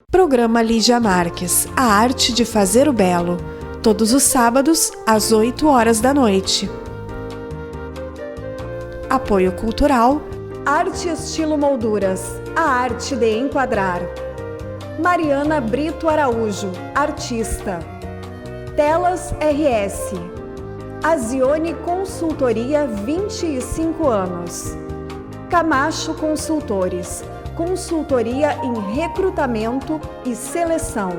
Programa Lígia Marques, a arte de fazer o belo. Todos os sábados, às 8 horas da noite. Apoio cultural. Arte Estilo Molduras, a arte de enquadrar. Mariana Brito Araújo, artista. Telas RS. Azione Consultoria, 25 anos. Camacho Consultores, consultoria em recrutamento e seleção.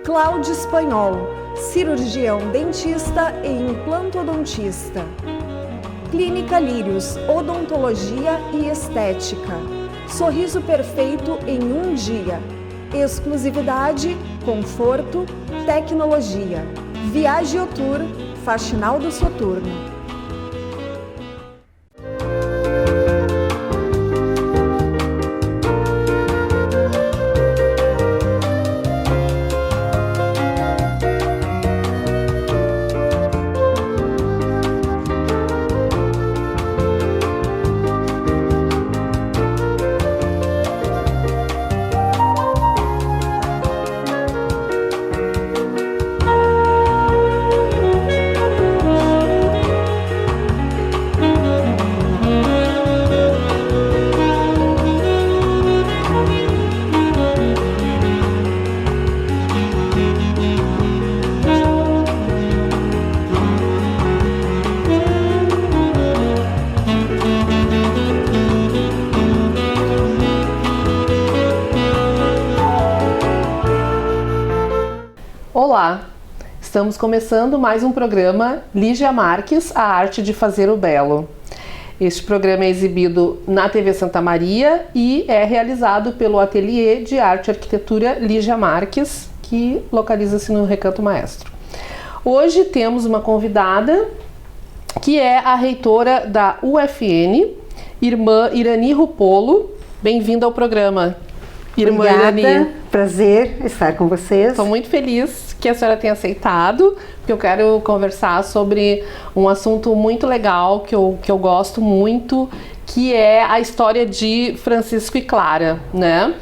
Cláudio Espanhol, cirurgião dentista e implantodontista. Clínica Lírios, odontologia e estética. Sorriso perfeito em um dia. Exclusividade, conforto, tecnologia. Viagiotour, Faxinal do Soturno. Olá, estamos começando mais um programa Lígia Marques, a arte de fazer o belo. Este programa é exibido na TV Santa Maria e é realizado pelo Ateliê de Arte e Arquitetura Lígia Marques, que localiza-se no Recanto Maestro. Hoje temos uma convidada que é a reitora da UFN, irmã Irani Rupolo. Bem-vinda ao programa, irmã Obrigada, Irani. Prazer estar com vocês. Estou muito feliz que a senhora tenha aceitado, porque eu quero conversar sobre um assunto muito legal que eu gosto muito, que é a história de Francisco e Clara, né?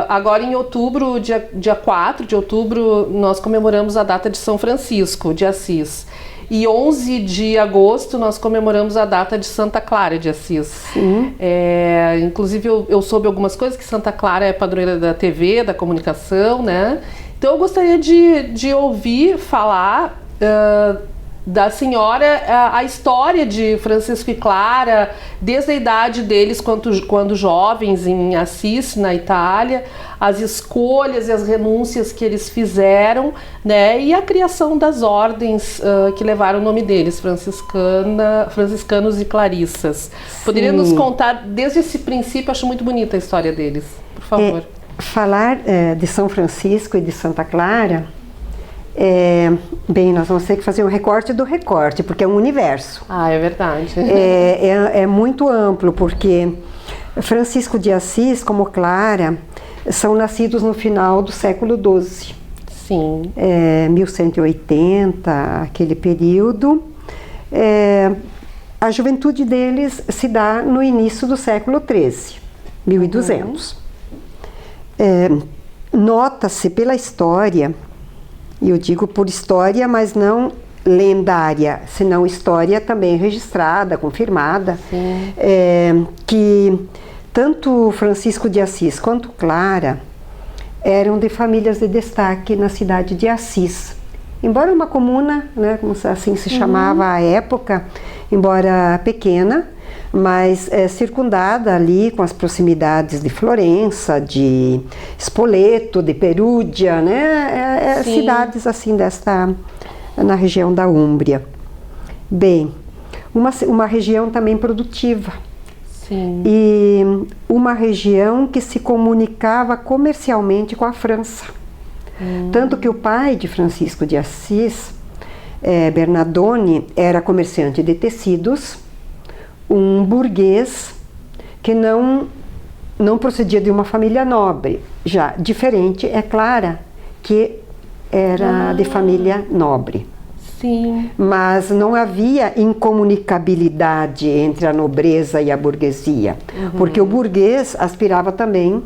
Agora em outubro, dia 4 de outubro, nós comemoramos a data de São Francisco de Assis. E 11 de agosto nós comemoramos a data de Santa Clara de Assis. Inclusive eu soube algumas coisas, que Santa Clara é padroeira da TV, da comunicação, né? Então eu gostaria de ouvir falar da senhora a história de Francisco e Clara, desde a idade deles quando jovens em Assis, na Itália, as escolhas e as renúncias que eles fizeram, né, e a criação das ordens que levaram o nome deles, franciscanos e clarissas. Sim. Poderia nos contar desde esse princípio? Acho muito bonita a história deles, por favor. Falar de São Francisco e de Santa Clara, bem, nós vamos ter que fazer um recorte do recorte, porque é um universo. Ah, é verdade. É muito amplo, porque Francisco de Assis, como Clara, são nascidos no final do século XII. Sim. 1180, aquele período. A juventude deles se dá no início do século XIII, 1200. Nota-se pela história, e eu digo por história, mas não lendária, senão história também registrada, confirmada, que tanto Francisco de Assis quanto Clara eram de famílias de destaque na cidade de Assis. Embora uma comuna, né, como assim se chamava à época, embora pequena, mas circundada ali com as proximidades de Florença, de Spoleto, de Perúdia, né, cidades assim na região da Úmbria. Bem, uma região também produtiva. Sim. E uma região que se comunicava comercialmente com a França. Tanto que o pai de Francisco de Assis, Bernardone, era comerciante de tecidos, um burguês que não procedia de uma família nobre. Já diferente é Clara, que era de família nobre. Sim. Mas não havia incomunicabilidade entre a nobreza e a burguesia, porque o burguês aspirava também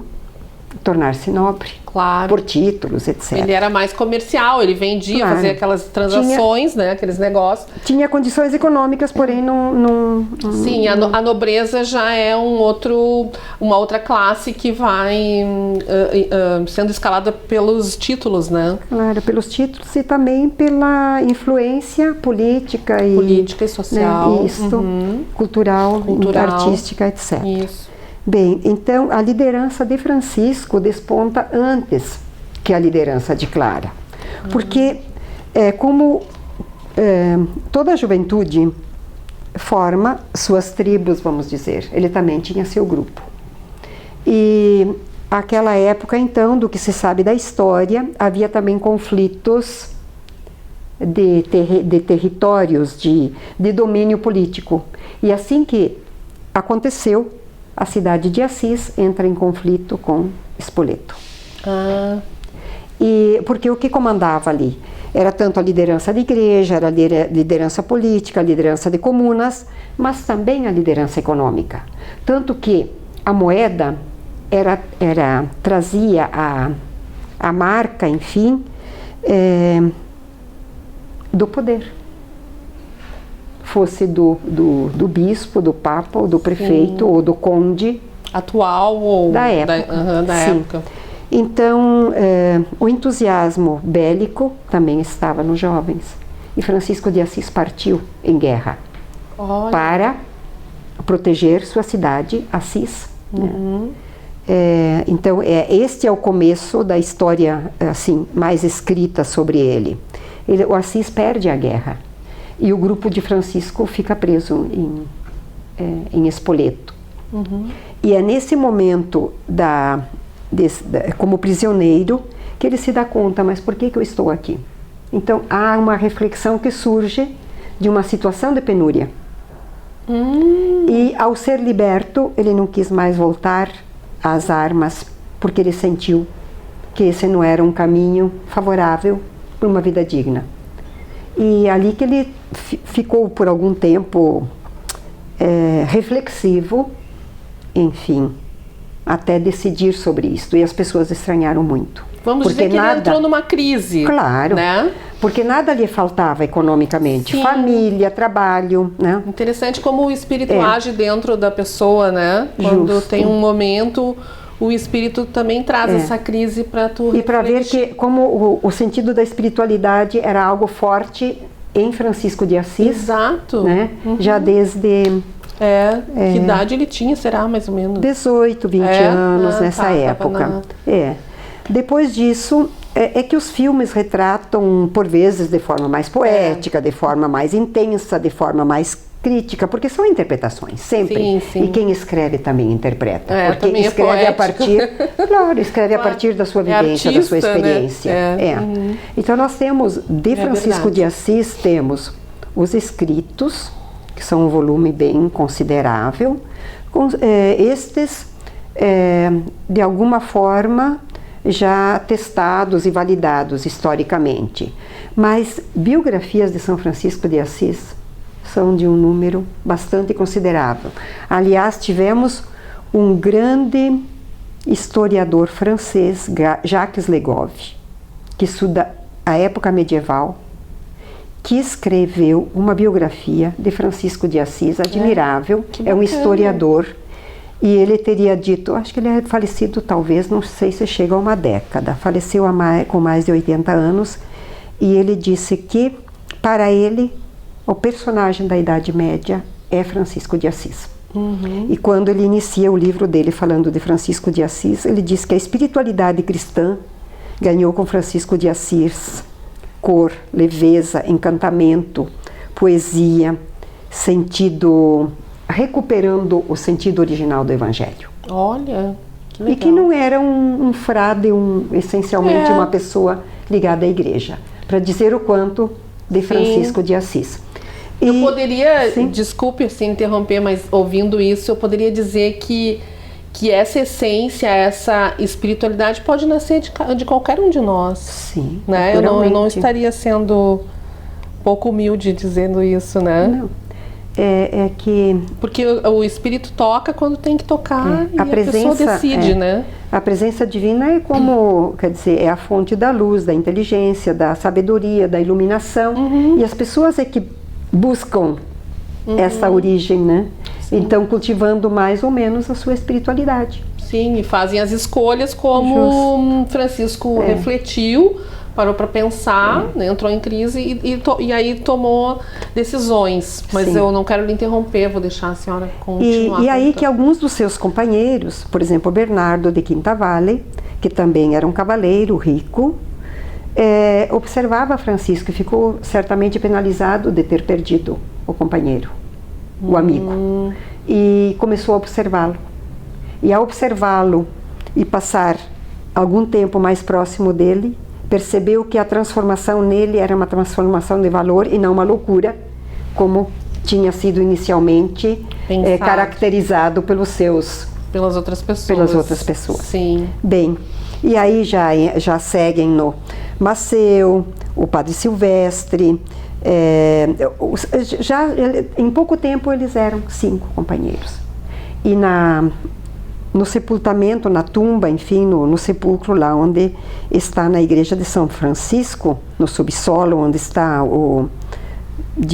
tornar-se nobre, Claro. por títulos, etc. Ele era mais comercial, ele vendia, Claro. fazia aquelas transações, né? Aqueles negócios. Tinha condições econômicas, porém não Sim, a nobreza já é uma outra classe que vai sendo escalada pelos títulos, né? claro, pelos títulos e também pela influência política e, Política e social. né, isto, cultural, artística, etc. Isso. Bem, então a liderança de Francisco desponta antes que a liderança de Clara, porque toda a juventude forma suas tribos, vamos dizer, ele também tinha seu grupo. E aquela época, então, do que se sabe da história, havia também conflitos de territórios, de domínio político. E assim que aconteceu, a cidade de Assis entra em conflito com Spoleto. E porque o que comandava ali era tanto a liderança da igreja, era a liderança política, a liderança de comunas, mas também a liderança econômica. Tanto que a moeda trazia a marca, enfim, do poder. Fosse do bispo, do papa, ou do prefeito, ou do conde. Atual ou Da época. Da Sim. época. Então, o entusiasmo bélico também estava nos jovens. E Francisco de Assis partiu em guerra para proteger sua cidade, Assis. Né? Então, este é o começo da história assim, mais escrita sobre ele. O Assis perde a guerra e o grupo de Francisco fica preso em Spoleto. E é nesse momento como prisioneiro que ele se dá conta, mas por que eu estou aqui? Então há uma reflexão que surge de uma situação de penúria. E ao ser liberto, ele não quis mais voltar às armas, porque ele sentiu que esse não era um caminho favorável para uma vida digna. E ali que ele ficou por algum tempo reflexivo, enfim, até decidir sobre isso. E as pessoas estranharam muito. Vamos dizer que ele entrou numa crise. Claro, né? porque nada lhe faltava economicamente. Sim. Família, trabalho, né? Interessante como o espírito age dentro da pessoa, né? Quando Justo. tem um momento, o espírito também traz essa crise para tu E para ver refletir. que como o sentido da espiritualidade era algo forte em Francisco de Assis, Exato. né? Já desde Que idade ele tinha, será, mais ou menos? 18, 20 anos, nessa tava época. Depois disso, é que os filmes retratam, por vezes, de forma mais poética, de forma mais intensa, de forma mais crítica, porque são interpretações, sempre. Sim, sim. E quem escreve também interpreta. Porque também escreve a poético. partir. Claro, escreve a partir da sua vivência, da sua artista, experiência. né? Então nós temos, de Francisco verdade. de Assis, temos os escritos, que são um volume bem considerável. Estes, de alguma forma, já testados e validados historicamente. Mas biografias de São Francisco de Assis são de um número bastante considerável. Aliás, tivemos um grande historiador francês, Jacques Le Goff, que estuda a época medieval, que escreveu uma biografia de Francisco de Assis, admirável, é um historiador, e ele teria dito, acho que ele é falecido talvez, não sei se chega a uma década, faleceu com mais de 80 anos, e ele disse que, para ele, o personagem da Idade Média é Francisco de Assis. E quando ele inicia o livro dele falando de Francisco de Assis, ele diz que a espiritualidade cristã ganhou com Francisco de Assis cor, leveza, encantamento, poesia, sentido, recuperando o sentido original do Evangelho. Olha, que legal. E que não era um frade, essencialmente uma pessoa ligada à igreja, para dizer o quanto de Francisco de Assis. Eu poderia, desculpe assim interromper, mas ouvindo isso, eu poderia dizer que essa essência, essa espiritualidade pode nascer de qualquer um de nós. Sim, né? Eu não estaria sendo pouco humilde dizendo isso, né? Não. é que Porque o espírito toca quando tem que tocar e a a pessoa decide, né? A presença divina é como, quer dizer, é a fonte da luz, da inteligência, da sabedoria, da iluminação. E as pessoas é que buscam essa origem, né? Então, cultivando mais ou menos a sua espiritualidade. Sim, e fazem as escolhas como Francisco refletiu, parou para pensar, né, entrou em crise e aí tomou decisões. Mas Sim. eu não quero lhe interromper, vou deixar a senhora continuar. E aí contando. que alguns dos seus companheiros, por exemplo, Bernardo de Quintavalle, que também era um cavaleiro rico, observava Francisco e ficou certamente penalizado de ter perdido o companheiro, o amigo. E começou a observá-lo. E ao observá-lo e passar algum tempo mais próximo dele, percebeu que a transformação nele era uma transformação de valor e não uma loucura, como tinha sido inicialmente caracterizado pelas outras pessoas. Sim. Bem, e aí já seguem no Maceu, o Padre Silvestre. Em pouco tempo eles eram 5 companheiros. E no sepultamento, na tumba, enfim, no sepulcro lá onde está na igreja de São Francisco, no subsolo, onde está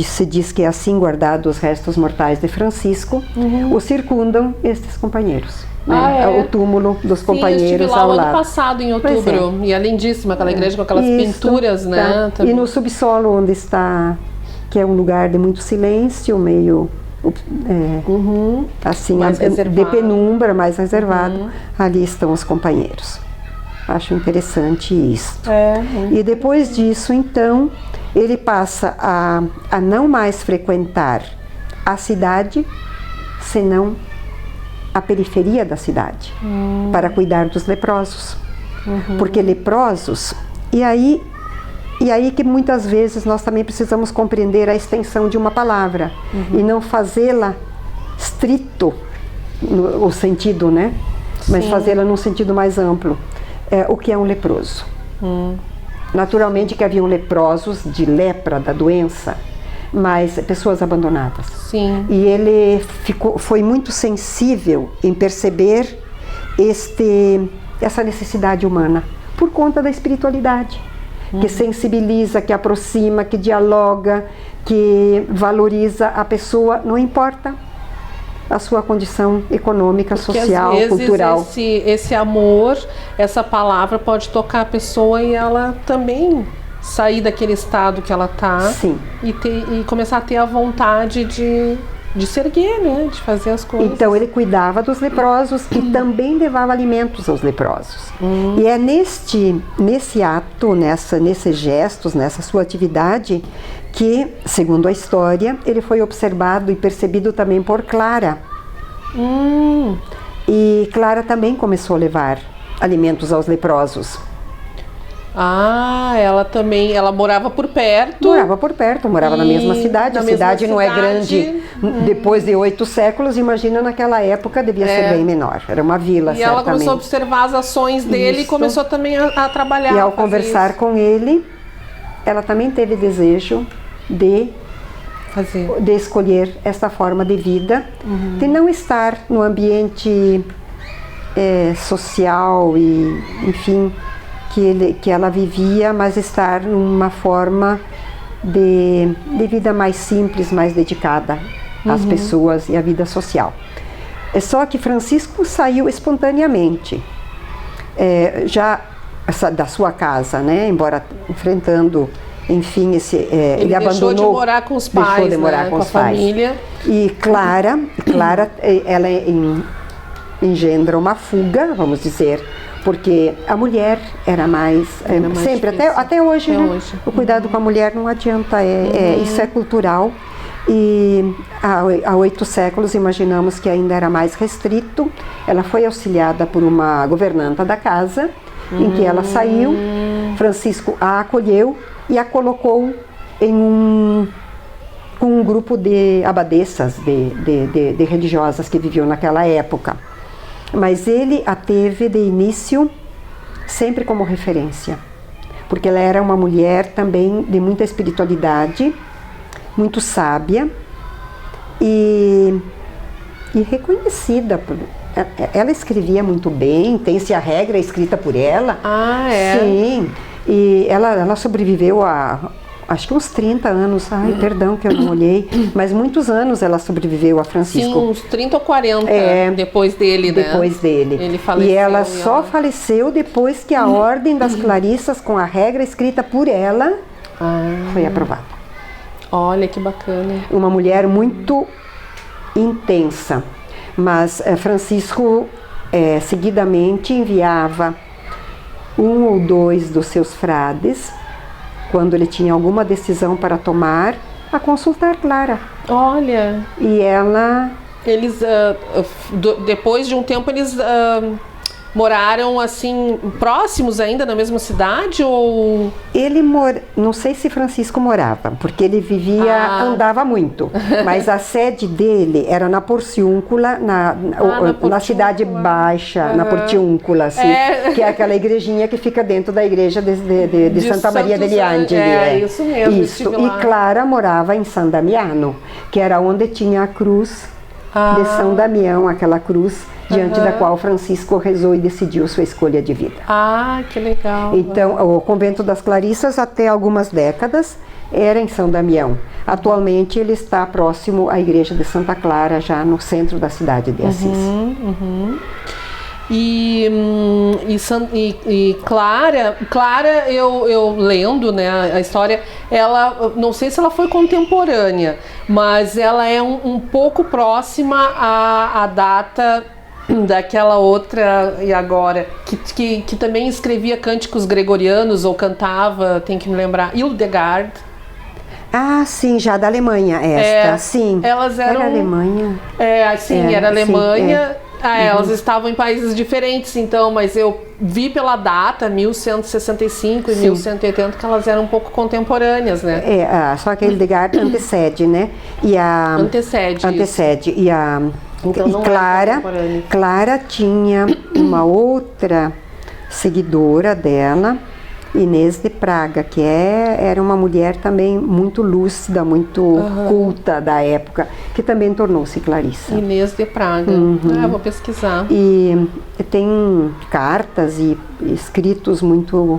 se diz que é assim guardado os restos mortais de Francisco, o circundam estes companheiros. Né? O túmulo dos companheiros eu estive lá ao o ano lado. passado, em outubro, e é lindíssima aquela igreja com aquelas pinturas, né? Tá. E no subsolo onde está, que é um lugar de muito silêncio, meio assim, Mais de reservado. penumbra, mais reservado, ali estão os companheiros. Acho interessante isso. E depois disso, então, ele passa a não mais frequentar a cidade, senão a periferia da cidade, para cuidar dos leprosos. Porque leprosos, e aí que muitas vezes nós também precisamos compreender a extensão de uma palavra e não fazê-la estrito o sentido, né? Mas fazê-la num sentido mais amplo. O que é um leproso? Naturalmente que haviam leprosos de lepra, da doença, mas pessoas abandonadas. Sim. E ele foi muito sensível em perceber essa necessidade humana por conta da espiritualidade, que sensibiliza, que aproxima, que dialoga, que valoriza a pessoa, não importa a sua condição econômica, Porque social, às vezes cultural. Esse amor, essa palavra pode tocar a pessoa e ela também sair daquele estado que ela está e começar a ter a vontade de se erguer, né? De fazer as coisas. Então ele cuidava dos leprosos e também levava alimentos aos leprosos. E é nesse ato, nesses gestos, nessa sua atividade, que, segundo a história, ele foi observado e percebido também por Clara. E Clara também começou a levar alimentos aos leprosos. Ela morava por perto. Morava na mesma cidade. A cidade não é grande. Depois de 8 séculos, imagina naquela época, devia ser bem menor. Era uma vila, E certamente. ela começou a observar as ações dele e começou também a trabalhar. E ao conversar com ele, ela também teve desejo de escolher essa forma de vida, de não estar no ambiente social e, enfim, que ela vivia, mas estar numa forma de vida mais simples, mais dedicada às pessoas e à vida social. É só que Francisco saiu espontaneamente, já da sua casa, né? Embora enfrentando, enfim, ele abandonou. Deixou de morar com os pais, deixou de morar com a os pais. família. E Clara, ela engendra uma fuga, vamos dizer, porque a mulher era mais sempre, até hoje, né? Hoje. O cuidado com a mulher não adianta, isso é cultural. E há 8 séculos, imaginamos que ainda era mais restrito. Ela foi auxiliada por uma governanta da casa, em que ela saiu. Francisco a acolheu e a colocou com um grupo de abadesas, de religiosas que viviam naquela época. Mas ele a teve de início sempre como referência, porque ela era uma mulher também de muita espiritualidade, muito sábia, e reconhecida. Ela escrevia muito bem, tem-se a regra escrita por ela. Ah, é? Sim, e ela sobreviveu a, acho que uns 30 anos, ai, perdão que eu não olhei, mas muitos anos ela sobreviveu a Francisco. Sim, uns 30 ou 40 depois dele, né? Depois dele. Ele faleceu. E ela só faleceu depois que a Ordem das Clarissas, com a regra escrita por ela, foi aprovada. Olha que bacana. Uma mulher muito intensa, mas Francisco seguidamente enviava um ou dois dos seus frades, quando ele tinha alguma decisão para tomar, a consultar Clara. Olha. E ela... Eles, depois de um tempo, eles moraram assim, próximos ainda, na mesma cidade, ou... Não sei se Francisco morava, porque ele andava muito, mas a sede dele era na Porciúncula, na Cidade Baixa, na Porciúncula, assim, que é aquela igrejinha que fica dentro da igreja de Santa Maria degli Angeli. Isso mesmo. Isso. E Clara morava em San Damiano, que era onde tinha a cruz de São Damião, aquela cruz diante da qual Francisco rezou e decidiu sua escolha de vida. Ah, que legal. Então, o convento das Clarissas, até algumas décadas, era em São Damião. Atualmente, ele está próximo à igreja de Santa Clara, já no centro da cidade de Assis. E Clara, eu lendo, né, a história, ela, não sei se ela foi contemporânea, mas ela é um pouco próxima à data daquela outra, e agora, que também escrevia cânticos gregorianos ou cantava, tem que me lembrar, Hildegard. Ah, sim, já da Alemanha esta, sim. Elas eram... Era Alemanha. Era Alemanha. Sim, Elas estavam em países diferentes, então, mas eu vi pela data, 1165 e 1180, que elas eram um pouco contemporâneas, né? Só que a Hildegard antecede, né? Antecede. Então, não Clara tinha uma outra seguidora dela, Inês de Praga, que era uma mulher também muito lúcida, muito culta da época, que também tornou-se Clarissa. Inês de Praga. Vou pesquisar. E tem cartas e escritos muito,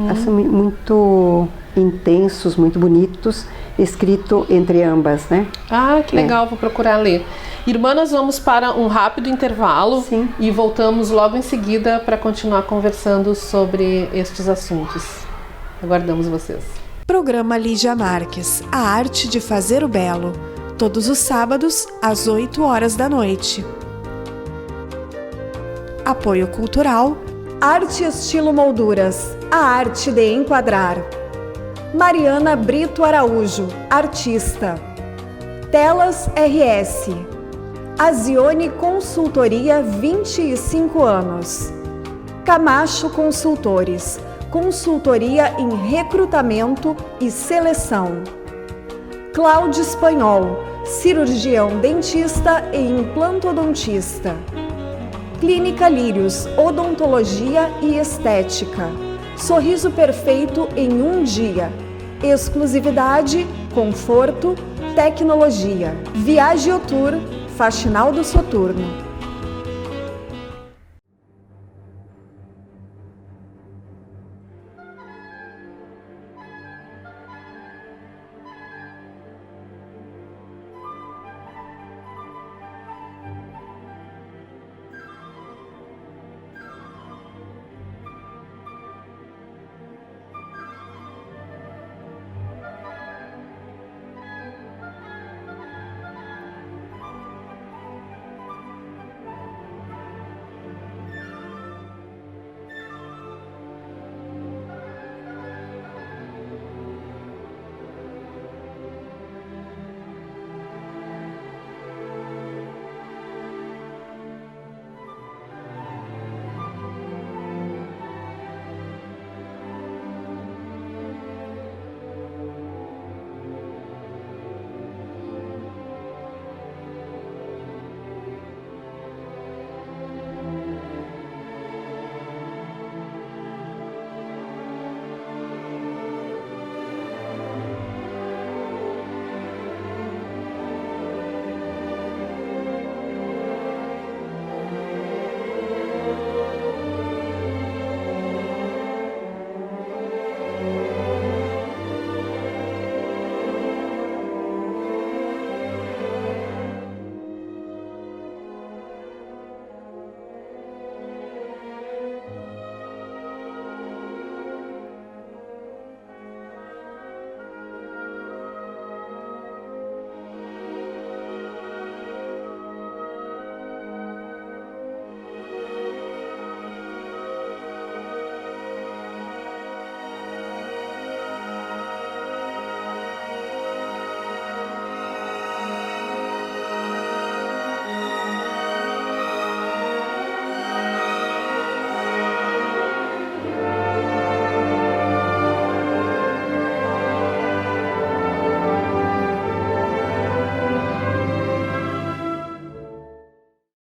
assim, muito intensos, muito bonitos, escrito entre ambas, né? Ah, que legal, vou procurar ler. Irmã, nós vamos para um rápido intervalo e voltamos logo em seguida para continuar conversando sobre estes assuntos. Aguardamos vocês. Programa Lígia Marques, a arte de fazer o belo. Todos os sábados, às 8 horas da noite. Apoio cultural. Arte Estilo Molduras, a arte de enquadrar. Mariana Brito Araújo, artista. Telas RS. Azione Consultoria, 25 anos. Camacho Consultores, consultoria em recrutamento e seleção. Cláudio Espanhol, cirurgião dentista e implantodontista. Clínica Lírios, odontologia e estética. Sorriso perfeito em um dia. Exclusividade, conforto, tecnologia. Viagiotour, Faxinal do Soturno.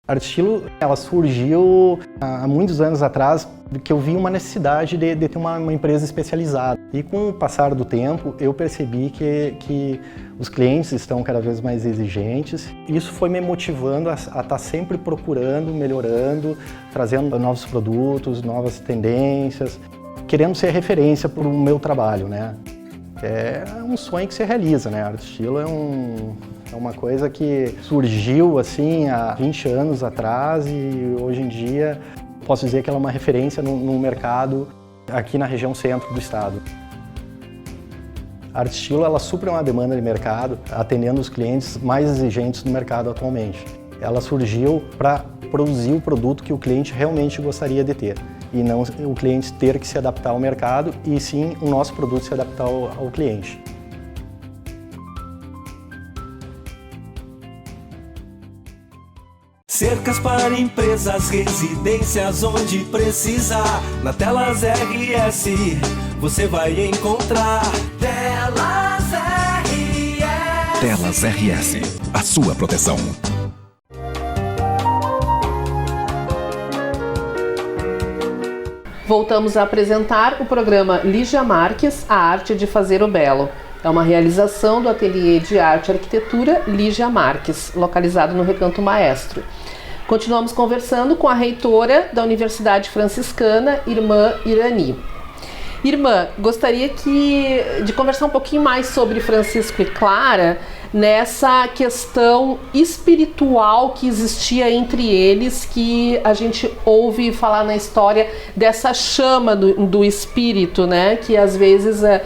A Arte Estilo, ela surgiu há muitos anos atrás, que eu vi uma necessidade de ter uma empresa especializada. E com o passar do tempo, eu percebi que os clientes estão cada vez mais exigentes. Isso foi me motivando a estar sempre procurando, melhorando, trazendo novos produtos, novas tendências, querendo ser referência para o meu trabalho, né? É um sonho que se realiza, né? A Arte Estilo é uma coisa que surgiu assim há 20 anos atrás e hoje em dia posso dizer que ela é uma referência no mercado aqui na região centro do estado. A Arte Estilo, ela supre uma demanda de mercado, atendendo os clientes mais exigentes do mercado atualmente. Ela surgiu para produzir o produto que o cliente realmente gostaria de ter e não o cliente ter que se adaptar ao mercado e sim o nosso produto se adaptar ao cliente. Cercas para empresas, residências onde precisar. Na Telas RS você vai encontrar. Telas RS. Telas RS, a sua proteção. Voltamos a apresentar o programa Lígia Marques, A Arte de Fazer o Belo. É uma realização do Ateliê de Arte e Arquitetura Lígia Marques, localizado no Recanto Maestro. Continuamos conversando com a reitora da Universidade Franciscana, Irmã Irani. Irmã, gostaria de conversar um pouquinho mais sobre Francisco e Clara, nessa questão espiritual que existia entre eles, que a gente ouve falar na história dessa chama do espírito, né? Que às vezes é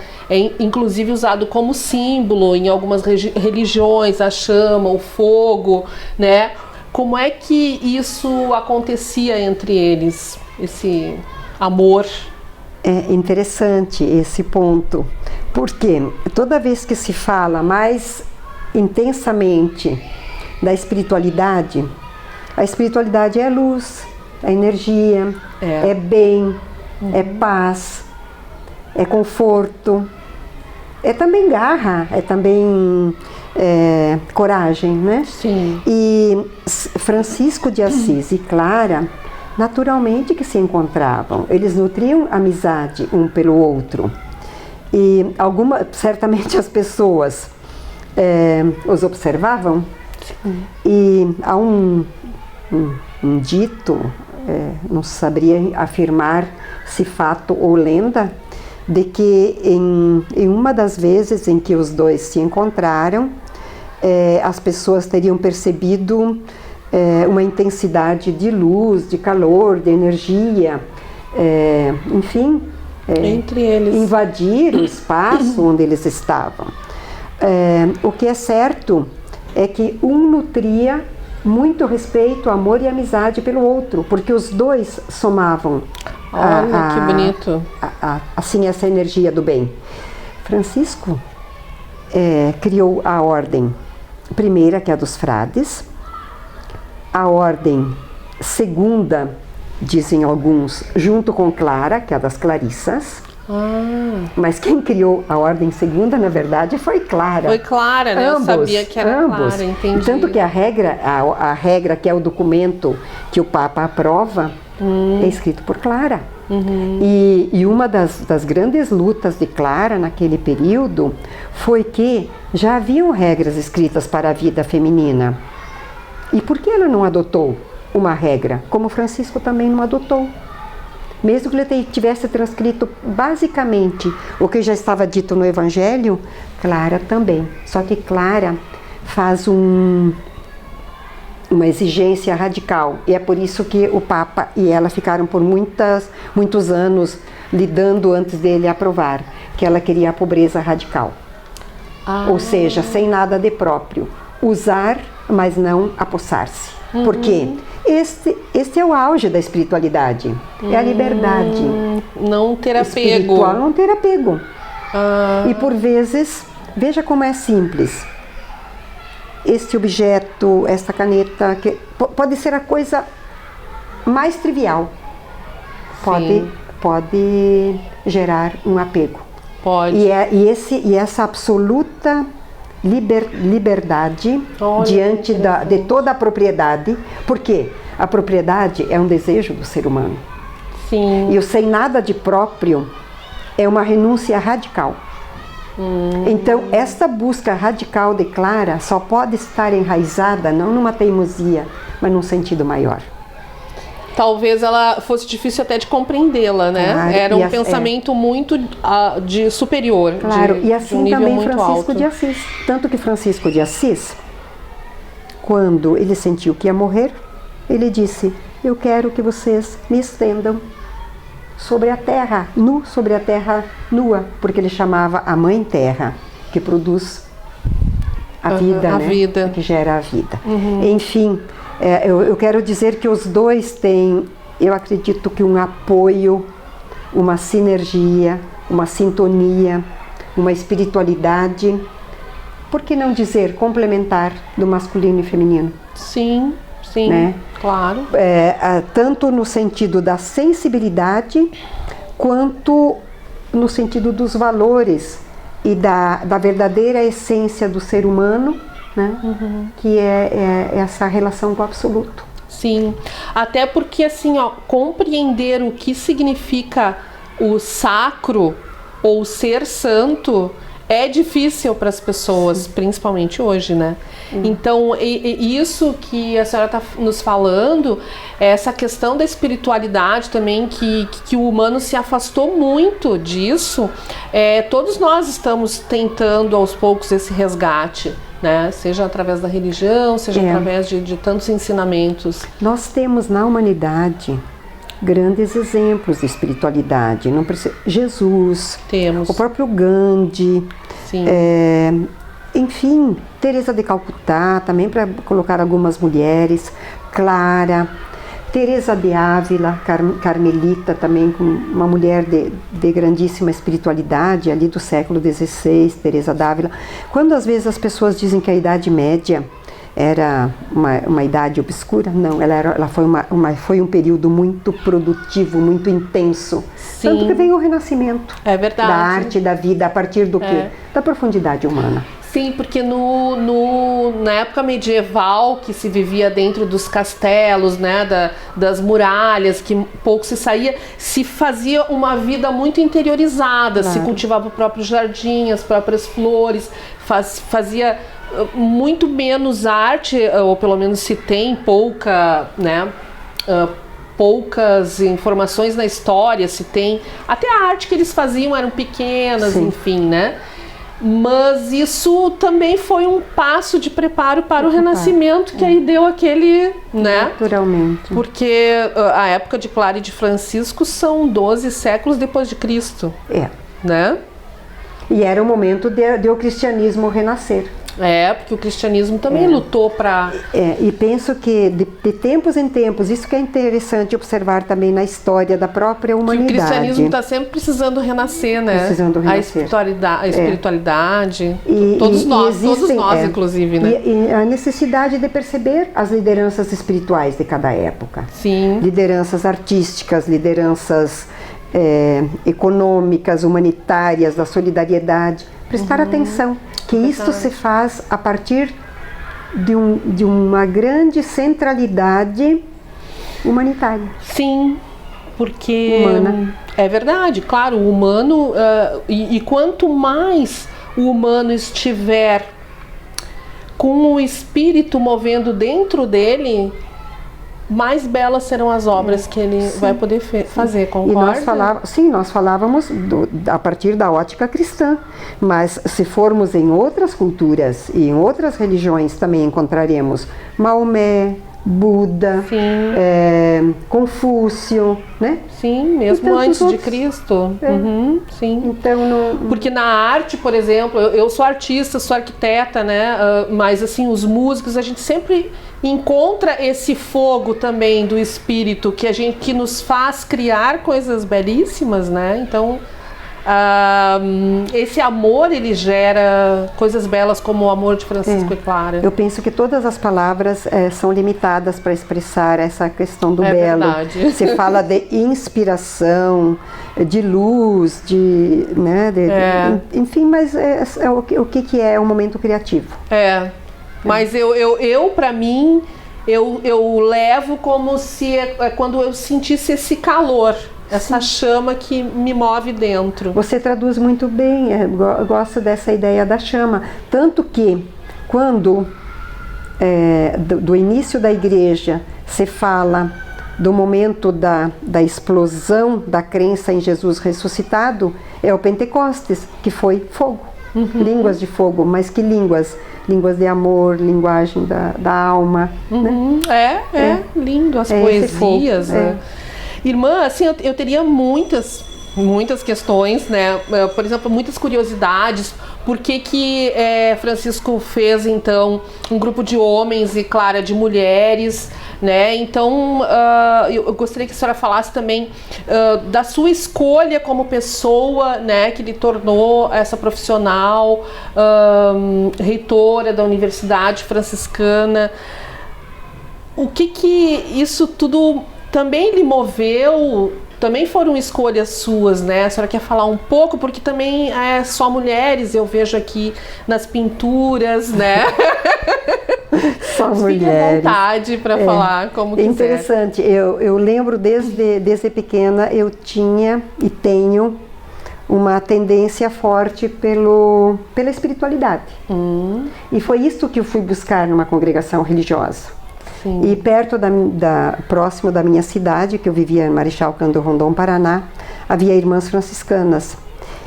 inclusive usado como símbolo em algumas religiões, a chama, o fogo, né? Como é que isso acontecia entre eles, esse amor? É interessante esse ponto, porque toda vez que se fala mais intensamente da espiritualidade, a espiritualidade é luz, é energia, é bem, é paz, é conforto, é também garra, é também coragem, né? Sim. E Francisco de Assis e Clara, naturalmente que se encontravam, eles nutriam amizade um pelo outro. E certamente as pessoas os observavam. Sim. E há um dito, não saberia afirmar se fato ou lenda, de que em uma das vezes em que os dois se encontraram, as pessoas teriam percebido uma intensidade de luz, de calor, de energia, enfim, entre eles, invadir o espaço onde eles estavam. O que é certo é que um nutria muito respeito, amor e amizade pelo outro, porque os dois somavam. Olha, que bonito. Assim, essa energia do bem. Francisco criou a ordem primeira, que é a dos frades, a ordem segunda, dizem alguns, junto com Clara, que é a das clarissas. Mas quem criou a ordem segunda, na verdade, foi Clara. Foi Clara, né? Eu sabia que era Clara, entendi. Tanto que a regra, que é o documento que o Papa aprova, é escrito por Clara. E uma das grandes lutas de Clara naquele período foi que já haviam regras escritas para a vida feminina. E por que ela não adotou uma regra? Como Francisco também não adotou. Mesmo que ele tivesse transcrito basicamente o que já estava dito no Evangelho, Clara também. Só que Clara faz uma exigência radical. E é por isso que o Papa e ela ficaram por muitos anos lidando antes dele aprovar, que ela queria a pobreza radical. Ou seja, sem nada de próprio. Usar, mas não apossar-se. Por quê? Este é o auge da espiritualidade. É a liberdade. Não ter apego. Espiritual, não ter apego. E por vezes, veja como é simples. Este objeto, esta caneta, que pode ser a coisa mais trivial. Pode gerar um apego. Pode. E essa absoluta liberdade Olha, diante de toda a propriedade, porque a propriedade é um desejo do ser humano. Sim. E o sem nada de próprio é uma renúncia radical. Então, esta busca radical de Clara só pode estar enraizada não numa teimosia, mas num sentido maior. Talvez ela fosse difícil até de compreendê-la, né? Claro, Era um e pensamento muito de superior. Claro, de e um assim nível também muito Francisco alto. de Assis. Tanto que Francisco de Assis, quando ele sentiu que ia morrer, ele disse: eu quero que vocês me estendam sobre a terra, sobre a terra nua, porque ele chamava a mãe terra, que produz a vida, a né? vida. Que gera a vida. Enfim, eu quero dizer que os dois têm, eu acredito que um apoio, uma sinergia, uma sintonia, uma espiritualidade, por que não dizer complementar do masculino e feminino? Sim, sim, Né? claro. Tanto no sentido da sensibilidade, quanto no sentido dos valores e da verdadeira essência do ser humano, né? Que é essa relação com o absoluto. Sim, até porque assim, ó, compreender o que significa o sacro ou ser santo é difícil para as pessoas, principalmente hoje, né? Então, isso que a senhora está nos falando, essa questão da espiritualidade também, que o humano se afastou muito disso, todos nós estamos tentando aos poucos esse resgate, né? Seja através da religião, seja através de tantos ensinamentos. Nós temos na humanidade grandes exemplos de espiritualidade. Não precisa, Jesus, Temos. o próprio Gandhi, Sim. Enfim, Teresa de Calcutá, também para colocar algumas mulheres, Clara, Teresa de Ávila, carmelita, também com uma mulher de grandíssima espiritualidade, ali do século XVI, Teresa de Ávila. Quando às vezes as pessoas dizem que a Idade Média era uma idade obscura, não, ela foi um período muito produtivo, muito intenso. Sim. Tanto que vem o Renascimento É verdade. da arte, da vida, a partir do quê? Da profundidade humana. Sim, porque na época medieval, que se vivia dentro dos castelos, né, das muralhas, que pouco se saía, se fazia uma vida muito interiorizada, se cultivava o próprio jardim, as próprias flores, fazia muito menos arte, ou pelo menos se tem pouca, né, poucas informações na história, se tem, até a arte que eles faziam eram pequenas, Sim. enfim, né? Mas isso também foi um passo de preparo para o Renascimento, que aí deu aquele, né? Naturalmente. Porque a época de Clara e de Francisco são 12 séculos depois de Cristo, né? E era o momento de o cristianismo renascer. Porque o cristianismo também lutou para... E penso que de tempos em tempos, isso que é interessante observar também na história da própria Que o humanidade. cristianismo está sempre precisando renascer, né? Precisando renascer. A espiritualidade, E todos nós, existem, inclusive, né? E a necessidade de perceber as lideranças espirituais de cada época. Sim. Lideranças artísticas, lideranças econômicas, humanitárias, da solidariedade. Prestar atenção, que isto se faz a partir de uma grande centralidade humanitária. Sim, porque Humana. é verdade, claro, o humano, e quanto mais o humano estiver com o espírito movendo dentro dele, mais belas serão as obras que ele vai poder fazer, concorda? E nós falávamos a partir da ótica cristã, mas se formos em outras culturas e em outras religiões também encontraremos Maomé, Buda, Confúcio, né? Sim, mesmo tantos antes de outros. Cristo. Sim. Então, Porque na arte, por exemplo, eu sou artista, sou arquiteta, né? Mas assim, os músicos, a gente sempre encontra esse fogo também do espírito que nos faz criar coisas belíssimas, né? Então, esse amor, ele gera coisas belas como o amor de Francisco e Clara. Eu penso que todas as palavras são limitadas para expressar essa questão do belo. Verdade. Você fala de inspiração, de luz, enfim, mas o que é um momento criativo? Mas eu para mim, eu levo como se quando eu sentisse esse calor. Essa chama que me move dentro. Você traduz muito bem, eu gosto dessa ideia da chama. Tanto que, quando do início da igreja se fala do momento da explosão da crença em Jesus ressuscitado, é o Pentecostes, que foi fogo. Línguas de fogo, mas que línguas? Línguas de amor, linguagem da alma. Né? Lindo, as poesias, né? Irmã, assim, eu teria muitas questões, né? Por exemplo, muitas curiosidades. Por que Francisco fez, então, um grupo de homens e Clara de mulheres, né? Então, eu gostaria que a senhora falasse também da sua escolha como pessoa, né? Que lhe tornou essa profissional, reitora da Universidade Franciscana. O que isso tudo também lhe moveu? Também foram escolhas suas, né? A senhora quer falar um pouco, porque também é só mulheres, eu vejo aqui nas pinturas, né? Só mulheres. Fique à vontade para falar como quiser. Interessante, eu lembro desde pequena, eu tinha e tenho uma tendência forte pela espiritualidade. E foi isso que eu fui buscar numa congregação religiosa. Sim. E perto próximo da minha cidade, que eu vivia em Marechal Cândido Rondon, Paraná, havia irmãs franciscanas.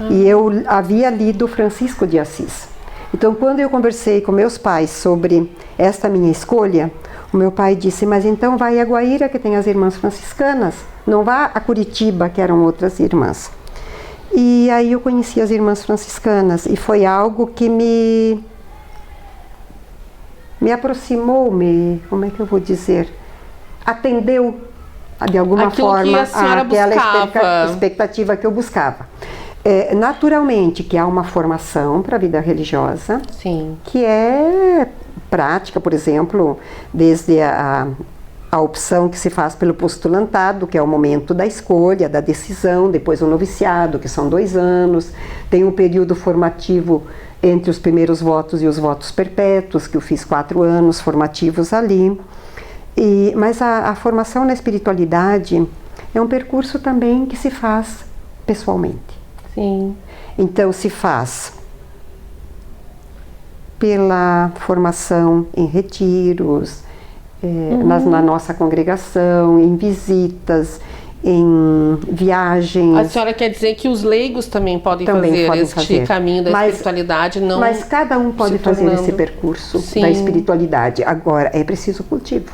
E eu havia lido Francisco de Assis. Então, quando eu conversei com meus pais sobre esta minha escolha, o meu pai disse, mas então vai a Guaíra, que tem as irmãs franciscanas, não vá a Curitiba, que eram outras irmãs. E aí eu conheci as irmãs franciscanas, e foi algo que me aproximou, como é que eu vou dizer, atendeu de alguma forma àquela expectativa que eu buscava. Naturalmente que há uma formação para a vida religiosa, sim, que é prática, por exemplo, desde a opção que se faz pelo postulantado, que é o momento da escolha, da decisão, depois o noviciado, que são 2 anos, tem um período formativo entre os primeiros votos e os votos perpétuos, que eu fiz 4 anos formativos ali. Mas a formação na espiritualidade é um percurso também que se faz pessoalmente. Sim. Então se faz pela formação em retiros, na nossa congregação, em visitas, em viagens. A senhora quer dizer que os leigos também podem fazer caminho da espiritualidade? Mas cada um pode fazer esse percurso da espiritualidade. Agora, é preciso cultivo.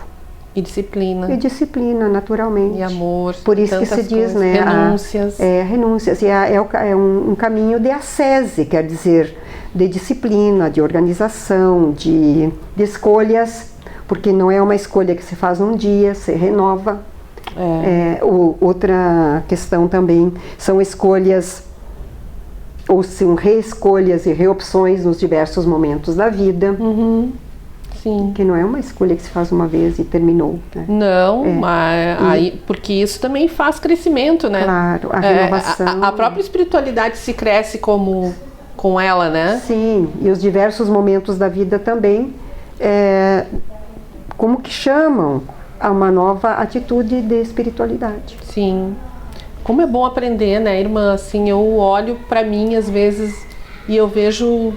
E disciplina. E disciplina, naturalmente. E amor. Por isso que se diz, né? Renúncias. Renúncias. E é um caminho de ascese, quer dizer, de disciplina, de organização, de escolhas, porque não é uma escolha que se faz um dia, se renova. Outra questão também são escolhas, ou são reescolhas e reopções nos diversos momentos da vida. Sim. Que não é uma escolha que se faz uma vez e terminou. Né? Não, mas porque isso também faz crescimento, né? Claro, a renovação. A própria espiritualidade se cresce com ela, né? Sim, e os diversos momentos da vida também, como que chamam a uma nova atitude de espiritualidade. Sim. Como é bom aprender, né, irmã? Assim, eu olho para mim às vezes e eu vejo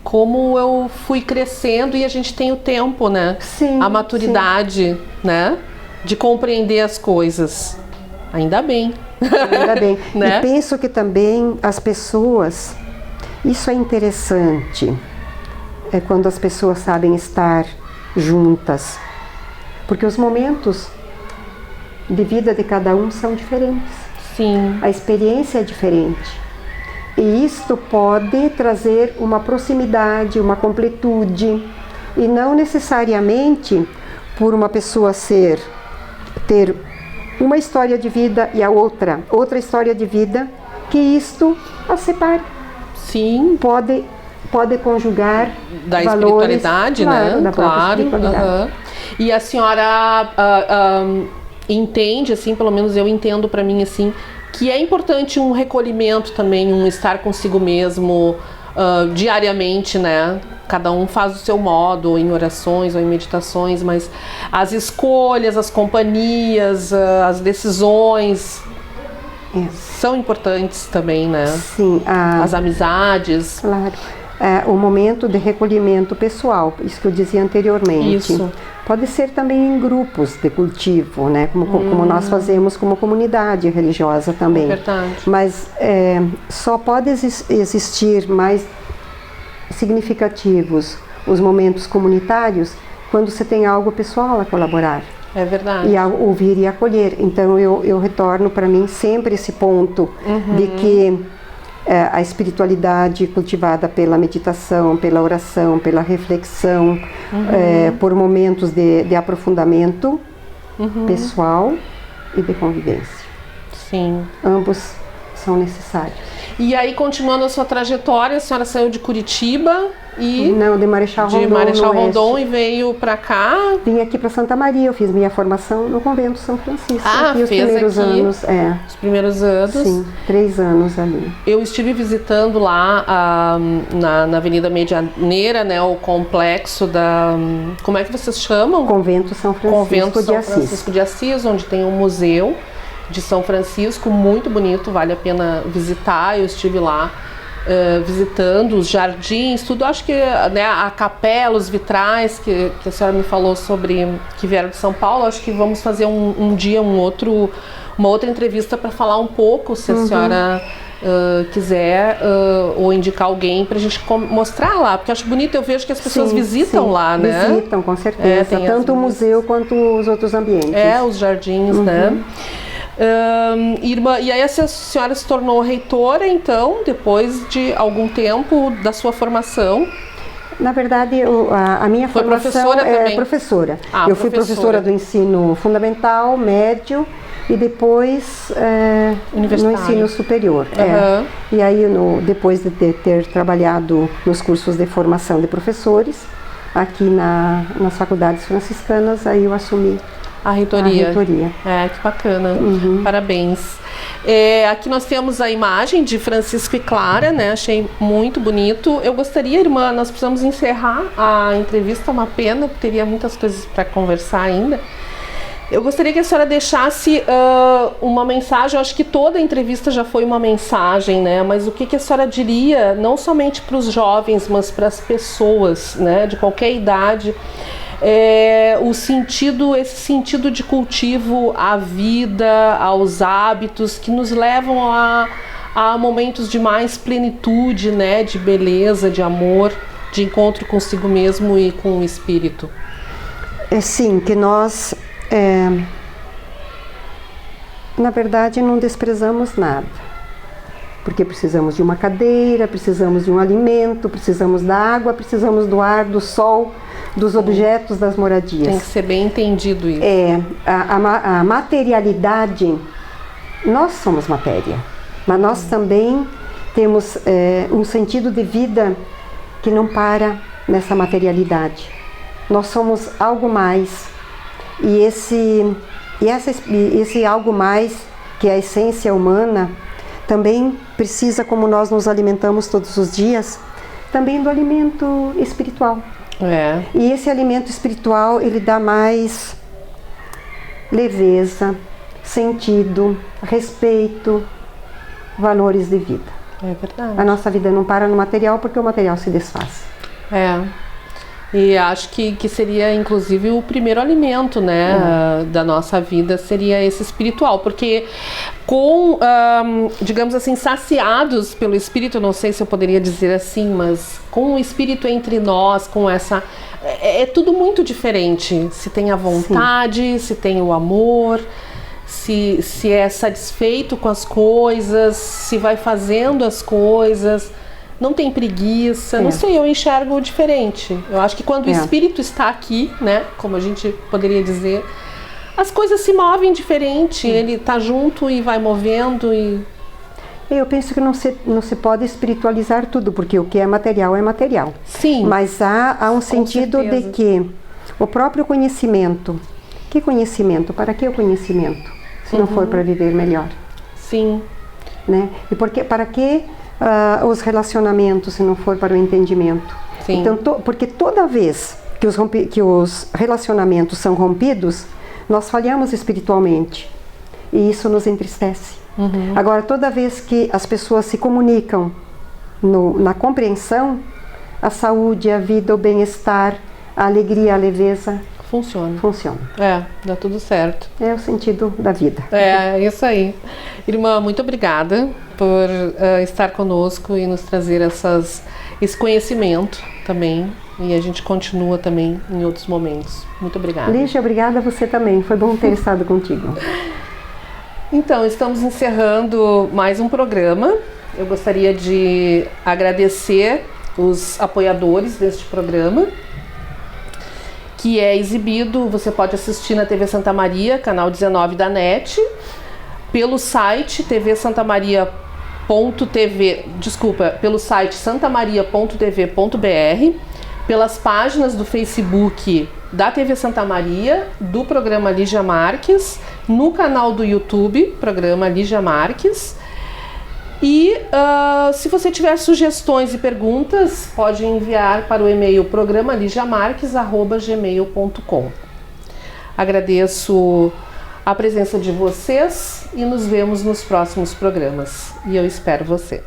como eu fui crescendo e a gente tem o tempo, né? Sim. A maturidade, né? De compreender as coisas. Ainda bem. Ainda bem. Né? E penso que também as pessoas, isso é interessante, é quando as pessoas sabem estar juntas. Porque os momentos de vida de cada um são diferentes. Sim. A experiência é diferente. E isto pode trazer uma proximidade, uma completude. E não necessariamente por uma pessoa ter uma história de vida e a outra história de vida, que isto a separe. Sim. Pode conjugar Da valores, espiritualidade, claro, né? da própria espiritualidade. Aham. E a senhora entende, assim, pelo menos eu entendo para mim, assim, que é importante um recolhimento também, um estar consigo mesmo diariamente, né? Cada um faz o seu modo, ou em orações ou em meditações, mas as escolhas, as companhias, as decisões são importantes também, né? Sim. As amizades. Claro. O momento de recolhimento pessoal, isso que eu dizia anteriormente. Isso. Pode ser também em grupos de cultivo, né? Como nós fazemos como comunidade religiosa também. É verdade. Mas só pode existir mais significativos os momentos comunitários quando você tem algo pessoal a colaborar. É verdade. E a ouvir e acolher. Então eu retorno para mim sempre esse ponto de que a espiritualidade cultivada pela meditação, pela oração, pela reflexão, por momentos de aprofundamento pessoal e de convivência. Sim. Ambos são necessários. E aí, continuando a sua trajetória, a senhora saiu de Curitiba e... Não, de Marechal Rondon. De Marechal no Rondon oeste. E veio para cá. Vim aqui para Santa Maria, eu fiz minha formação no Convento São Francisco. Aqui os fez primeiros aqui anos. Os primeiros anos. Sim, 3 anos ali. Eu estive visitando lá na Avenida Medianeira, né, o complexo da... Como é que vocês chamam? Convento São Francisco Convento de São Assis. Francisco de Assis, onde tem um museu de São Francisco, muito bonito, vale a pena visitar. Eu estive lá visitando os jardins, tudo. Acho que, né, a capela, os vitrais que a senhora me falou sobre, que vieram de São Paulo. Acho que vamos fazer um dia uma outra entrevista para falar um pouco, se a senhora quiser, ou indicar alguém para a gente mostrar lá, porque eu acho bonito. Eu vejo que as pessoas visitam lá, né? Visitam, com certeza, tem tanto o museu quanto os outros ambientes. Os jardins, né? Irmã, e aí a senhora se tornou reitora, então, depois de algum tempo da sua formação? Na verdade, a minha Foi formação professora é também? professora. Ah, eu fui professora do ensino fundamental, médio e depois no ensino superior. E aí, depois de ter trabalhado nos cursos de formação de professores, aqui nas faculdades franciscanas, aí eu assumi a reitoria. Que bacana. Parabéns. Aqui nós temos a imagem de Francisco e Clara, né? Achei muito bonito. Eu gostaria, irmã, nós precisamos encerrar a entrevista, uma pena, porque teria muitas coisas para conversar ainda. Eu gostaria que a senhora deixasse uma mensagem. Eu acho que toda a entrevista já foi uma mensagem, né? Mas o que a senhora diria, não somente para os jovens, mas para as pessoas, né, de qualquer idade, esse sentido de cultivo à vida, aos hábitos que nos levam a momentos de mais plenitude, né, de beleza, de amor, de encontro consigo mesmo e com o espírito? Sim, que nós, na verdade, não desprezamos nada. Porque precisamos de uma cadeira, precisamos de um alimento, precisamos da água, precisamos do ar, do sol, dos objetos, das moradias. Tem que ser bem entendido isso. A materialidade, nós somos matéria, mas nós também temos um sentido de vida que não para nessa materialidade. Nós somos algo mais. E esse algo mais, que é a essência humana, também precisa, como nós nos alimentamos todos os dias, também do alimento espiritual. E esse alimento espiritual, ele dá mais leveza, sentido, respeito, valores de vida. É verdade. A nossa vida não para no material, porque o material se desfaz. E acho que seria, inclusive, o primeiro alimento, né, da nossa vida, seria esse espiritual. Porque digamos assim, saciados pelo espírito, não sei se eu poderia dizer assim, mas com o espírito entre nós, com essa... É tudo muito diferente. Se tem a vontade, se tem o amor, se é satisfeito com as coisas, se vai fazendo as coisas... Não tem preguiça, não sei, eu enxergo diferente. Eu acho que quando o espírito está aqui, né, como a gente poderia dizer, as coisas se movem diferente, ele está junto e vai movendo. Eu penso que não se pode espiritualizar tudo, porque o que é material é material. Sim. Mas há um sentido de certeza. que o próprio conhecimento, que conhecimento? Para que o conhecimento? Se não for para viver melhor, Sim. né? E para que os relacionamentos, se não for para o entendimento? Sim. Então, porque toda vez que os relacionamentos são rompidos, nós falhamos espiritualmente. E isso nos entristece. Agora, toda vez que as pessoas se comunicam na compreensão, a saúde, a vida, o bem-estar, a alegria, a leveza, Funciona. funciona. Dá tudo certo. É o sentido da vida. É isso aí. Irmã, muito obrigada por estar conosco e nos trazer esse conhecimento também. E a gente continua também em outros momentos. Muito obrigada. Lígia, obrigada a você também. Foi bom ter estado contigo. Então, estamos encerrando mais um programa. Eu gostaria de agradecer os apoiadores deste programa, que é exibido, você pode assistir na TV Santa Maria, canal 19 da NET, pelo site pelo site santamaria.tv.br, pelas páginas do Facebook da TV Santa Maria, do programa Lígia Marques, no canal do YouTube, programa Lígia Marques. E se você tiver sugestões e perguntas, pode enviar para o e-mail programaligiamarques@gmail.com. Agradeço a presença de vocês e nos vemos nos próximos programas. E eu espero você.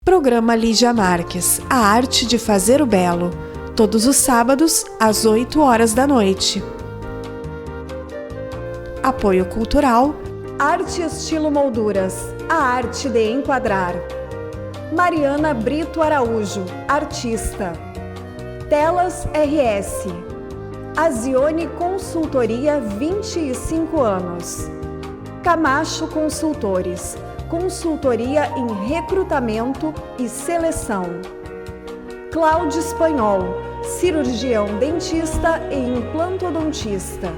Programa Lígia Marques, a arte de fazer o belo. Todos os sábados, às 8 horas da noite. Apoio cultural. Arte Estilo Molduras, a arte de enquadrar. Mariana Brito Araújo, artista. Telas RS. Azione Consultoria, 25 anos. Camacho Consultores, consultoria em recrutamento e seleção. Cláudio Espanhol, cirurgião dentista e implantodontista.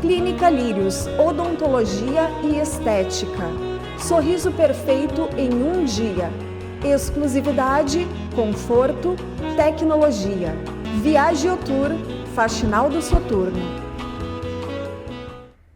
Clínica Lírios, odontologia e estética. Sorriso perfeito em um dia. Exclusividade, conforto, tecnologia. Viaje Tour, Faxinal do Soturno.